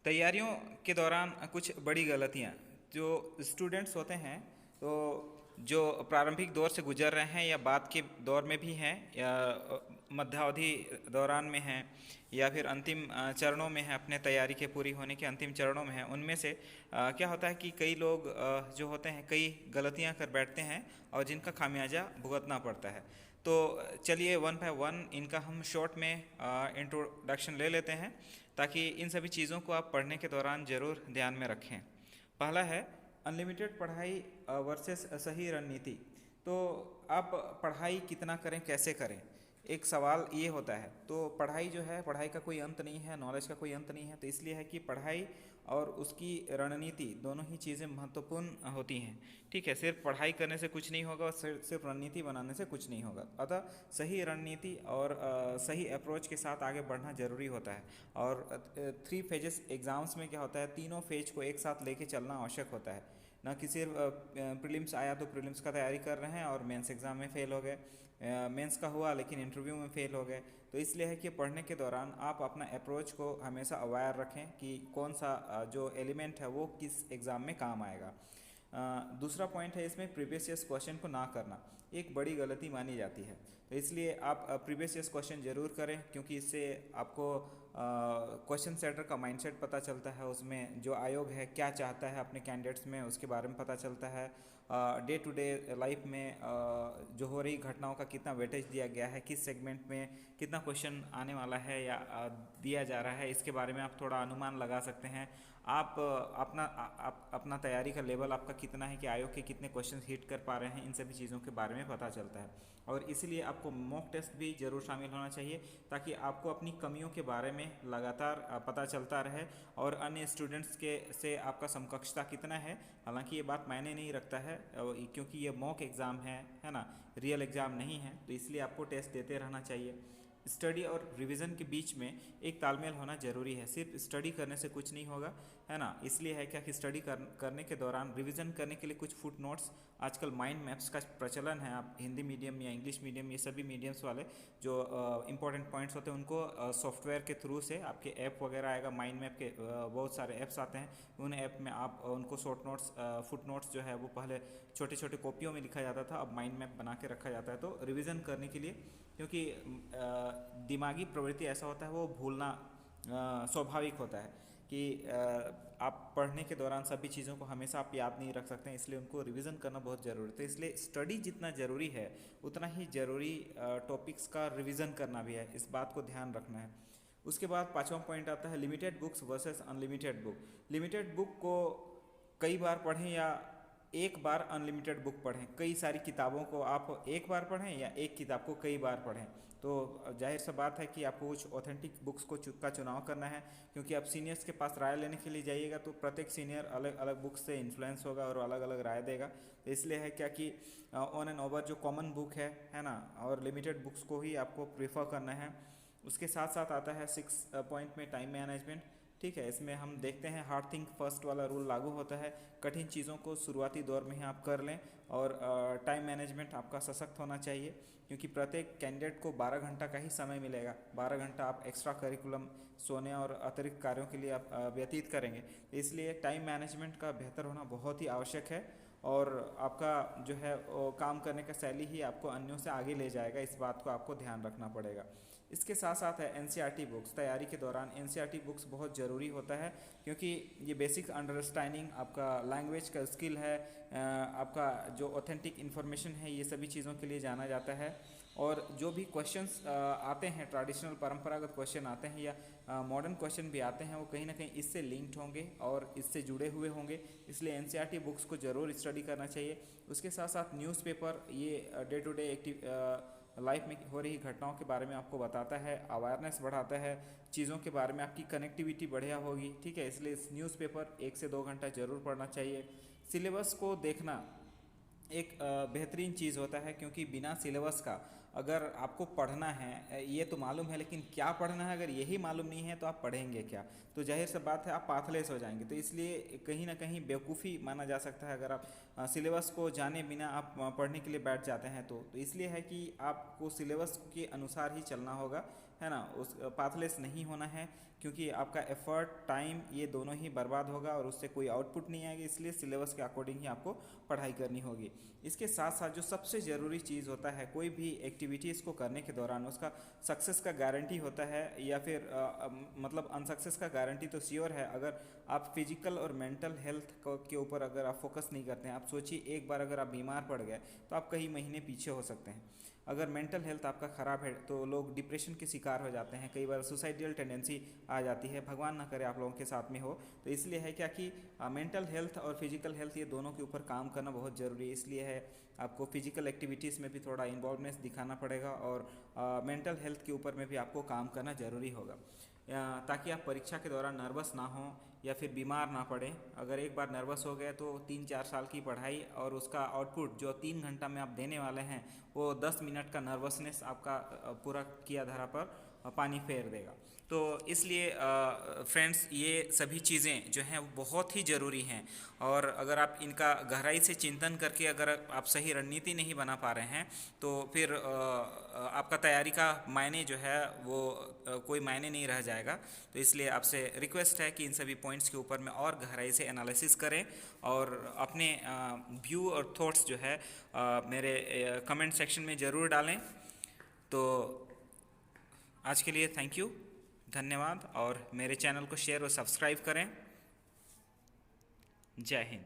तैयारियों के दौरान कुछ बड़ी गलतियाँ जो स्टूडेंट्स होते हैं, तो जो प्रारंभिक दौर से गुजर रहे हैं या बाद के दौर में भी हैं या मध्यावधि दौरान में हैं या फिर अंतिम चरणों में हैं, अपने तैयारी के पूरी होने के अंतिम चरणों में हैं, उनमें से क्या होता है कि कई लोग जो होते हैं कई गलतियां कर बैठते हैं और जिनका खामियाजा भुगतना पड़ता है। तो चलिए वन बाय वन इनका हम शॉर्ट में इंट्रोडक्शन ले लेते हैं, ताकि इन सभी चीज़ों को आप पढ़ने के दौरान ज़रूर ध्यान में रखें। पहला है अनलिमिटेड पढ़ाई वर्सेस सही रणनीति। तो आप पढ़ाई कितना करें, कैसे करें, एक सवाल ये होता है। तो पढ़ाई जो है, पढ़ाई का कोई अंत नहीं है, नॉलेज का कोई अंत नहीं है। तो इसलिए है कि पढ़ाई और उसकी रणनीति दोनों ही चीज़ें महत्वपूर्ण होती हैं। ठीक है, सिर्फ पढ़ाई करने से कुछ नहीं होगा और सिर्फ रणनीति बनाने से कुछ नहीं होगा। अतः सही रणनीति और सही अप्रोच के साथ आगे बढ़ना ज़रूरी होता है। और 3 फेजेस एग्ज़ाम्स में क्या होता है, तीनों फेज को एक साथ लेके चलना आवश्यक होता है। ना कि सिर्फ प्रीलिम्स आया तो प्रीलिम्स का तैयारी कर रहे हैं और मेंस एग्ज़ाम में फ़ेल हो गए, मेंस का हुआ लेकिन इंटरव्यू में फ़ेल हो गए। तो इसलिए है कि पढ़ने के दौरान आप अपना अप्रोच को हमेशा अवेयर रखें कि कौन सा जो एलिमेंट है वो किस एग्ज़ाम में काम आएगा। दूसरा पॉइंट है इसमें प्रीवियस ईयर्स क्वेश्चन को ना करना, एक बड़ी गलती मानी जाती है। तो इसलिए आप प्रीवियस ईयर्स क्वेश्चन ज़रूर करें, क्योंकि इससे आपको क्वेश्चन सेटर का माइंडसेट पता चलता है, उसमें जो आयोग है क्या चाहता है अपने कैंडिडेट्स में उसके बारे में पता चलता है। डे टू डे लाइफ में जो हो रही घटनाओं का कितना वेटेज दिया गया है, किस सेगमेंट में कितना क्वेश्चन आने वाला है या दिया जा रहा है, इसके बारे में आप थोड़ा अनुमान लगा सकते हैं। आप अपना तैयारी का लेवल आपका कितना है कि आयोग के कितने क्वेश्चन हिट कर पा रहे हैं, इन सभी चीज़ों के बारे में पता चलता है। और इसीलिए आपको मॉक टेस्ट भी ज़रूर शामिल होना चाहिए, ताकि आपको अपनी कमियों के बारे में लगातार पता चलता रहे और अन्य स्टूडेंट्स के से आपका समकक्षता कितना है। हालांकि ये बात मायने नहीं रखता है, क्योंकि ये मॉक एग्ज़ाम है ना, रियल एग्ज़ाम नहीं है। तो इसलिए आपको टेस्ट देते रहना चाहिए। स्टडी और रिवीजन के बीच में एक तालमेल होना ज़रूरी है। सिर्फ स्टडी करने से कुछ नहीं होगा, है ना। इसलिए है क्या कि स्टडी करने के दौरान रिवीजन करने के लिए कुछ फुट नोट्स, आजकल माइंड मैप्स का प्रचलन है। आप हिंदी मीडियम या इंग्लिश मीडियम, ये सभी मीडियम्स वाले जो इंपॉर्टेंट पॉइंट्स होते हैं उनको सॉफ्टवेयर के थ्रू से आपके ऐप वगैरह आएगा, माइंड मैप के बहुत सारे ऐप्स आते हैं। उन ऐप में आप उनको शॉर्ट नोट्स, फुट नोट्स जो है वो पहले छोटे छोटे कॉपियों में लिखा जाता था, अब माइंड मैप बना के रखा जाता है। तो रिवीजन करने के लिए, क्योंकि दिमागी प्रवृत्ति ऐसा होता है, वो भूलना स्वाभाविक होता है कि आप पढ़ने के दौरान सभी चीज़ों को हमेशा आप याद नहीं रख सकते हैं, इसलिए उनको रिवीजन करना बहुत ज़रूरी है। तो इसलिए स्टडी जितना ज़रूरी है उतना ही ज़रूरी टॉपिक्स का रिवीजन करना भी है, इस बात को ध्यान रखना है। उसके बाद 5वां पॉइंट आता है limited books versus unlimited book. Limited book को कई बार पढ़ें या एक बार अनलिमिटेड बुक पढ़ें। कई सारी किताबों को आप एक बार पढ़ें या एक किताब को कई बार पढ़ें। तो जाहिर सा बात है कि आपको कुछ ऑथेंटिक बुक्स का चुनाव करना है, क्योंकि आप सीनियर्स के पास राय लेने के लिए जाइएगा तो प्रत्येक सीनियर अलग अलग बुक्स से इन्फ्लुएंस होगा और अलग अलग राय देगा। तो इसलिए है क्या कि ऑन एंड ओवर जो कॉमन बुक है ना, और लिमिटेड बुक्स को ही आपको प्रेफर करना है। उसके साथ साथ आता है 6 पॉइंट में टाइम मैनेजमेंट। ठीक है, इसमें हम देखते हैं हार्ड थिंक फर्स्ट वाला रूल लागू होता है। कठिन चीज़ों को शुरुआती दौर में ही आप कर लें, और टाइम मैनेजमेंट आपका सशक्त होना चाहिए, क्योंकि प्रत्येक कैंडिडेट को 12 घंटा का ही समय मिलेगा। 12 घंटा आप एक्स्ट्रा करिकुलम, सोने और अतिरिक्त कार्यों के लिए आप व्यतीत करेंगे। इसलिए टाइम मैनेजमेंट का बेहतर होना बहुत ही आवश्यक है, और आपका जो है वो काम करने का शैली ही आपको अन्यों से आगे ले जाएगा। इस बात को आपको ध्यान रखना पड़ेगा। इसके साथ साथ है एनसीईआरटी बुक्स। तैयारी के दौरान एनसीईआरटी बुक्स बहुत ज़रूरी होता है, क्योंकि ये बेसिक अंडरस्टैंडिंग, आपका लैंग्वेज का स्किल है, आपका जो ऑथेंटिक इन्फॉर्मेशन है, ये सभी चीज़ों के लिए जाना जाता है। और जो भी क्वेश्चंस आते हैं, ट्रेडिशनल परंपरागत क्वेश्चन आते हैं या मॉडर्न क्वेश्चन भी आते हैं, वो कहीं ना कहीं इससे लिंक्ड होंगे और इससे जुड़े हुए होंगे। इसलिए एनसीईआरटी बुक्स को ज़रूर स्टडी करना चाहिए। उसके साथ साथ न्यूज़पेपर, ये day to day active life में हो रही घटनाओं के बारे में आपको बताता है, अवेयरनेस बढ़ाता है, चीज़ों के बारे में आपकी कनेक्टिविटी बढ़िया होगी। ठीक है, इसलिए इस न्यूज़पेपर 1 से 2 घंटा ज़रूर पढ़ना चाहिए। सिलेबस को देखना एक बेहतरीन चीज़ होता है, क्योंकि बिना सिलेबस का अगर आपको पढ़ना है, ये तो मालूम है, लेकिन क्या पढ़ना है अगर यही मालूम नहीं है तो आप पढ़ेंगे क्या। तो जाहिर सी बात है आप पाथलेस हो जाएंगे। तो इसलिए कहीं ना कहीं बेवकूफ़ी माना जा सकता है अगर आप सिलेबस को जाने बिना आप पढ़ने के लिए बैठ जाते हैं। तो इसलिए है कि आपको सिलेबस के अनुसार ही चलना होगा, है ना, उस पाथलेस नहीं होना है, क्योंकि आपका एफर्ट, टाइम, ये दोनों ही बर्बाद होगा और उससे कोई आउटपुट नहीं आएगी। इसलिए सिलेबस के अकॉर्डिंग ही आपको पढ़ाई करनी होगी। इसके साथ साथ जो सबसे ज़रूरी चीज़ होता है, कोई भी एक्टिविटीज़ को करने के दौरान उसका सक्सेस का गारंटी होता है, या फिर मतलब अनसक्सेस का गारंटी तो श्योर है अगर आप फिजिकल और मेंटल हेल्थ के ऊपर अगर आप फोकस नहीं करते हैं। आप सोचिए, एक बार अगर आप बीमार पड़ गए तो आप कई महीने पीछे हो सकते हैं। अगर मेंटल हेल्थ आपका ख़राब है तो लोग डिप्रेशन के शिकार हो जाते हैं, कई बार सुसाइडियल टेंडेंसी आ जाती है। भगवान ना करे आप लोगों के साथ में हो। तो इसलिए है क्या कि मेंटल हेल्थ और फिजिकल हेल्थ, ये दोनों के ऊपर काम करना बहुत ज़रूरी है। इसलिए है आपको फिजिकल एक्टिविटीज़ में भी थोड़ा इन्वॉल्वनेस दिखाना पड़ेगा, और मेंटल हेल्थ के ऊपर में भी आपको काम करना ज़रूरी होगा, ताकि आप परीक्षा के दौरान नर्वस ना हो या फिर बीमार ना पड़े। अगर एक बार नर्वस हो गए तो 3-4 साल की पढ़ाई और उसका आउटपुट जो 3 घंटा में आप देने वाले हैं, वो 10 मिनट का नर्वसनेस आपका पूरा किया धरा पर पानी फेर देगा। तो इसलिए फ्रेंड्स, ये सभी चीज़ें जो हैं वो बहुत ही ज़रूरी हैं, और अगर आप इनका गहराई से चिंतन करके अगर आप सही रणनीति नहीं बना पा रहे हैं तो फिर आपका तैयारी का मायने जो है वो कोई मायने नहीं रह जाएगा। तो इसलिए आपसे रिक्वेस्ट है कि इन सभी पॉइंट्स के ऊपर में और गहराई से एनालिसिस करें, और अपने व्यू और थॉट्स जो है मेरे कमेंट सेक्शन में ज़रूर डालें। तो आज के लिए थैंक यू, धन्यवाद, और मेरे चैनल को शेयर और सब्सक्राइब करें। जय हिंद।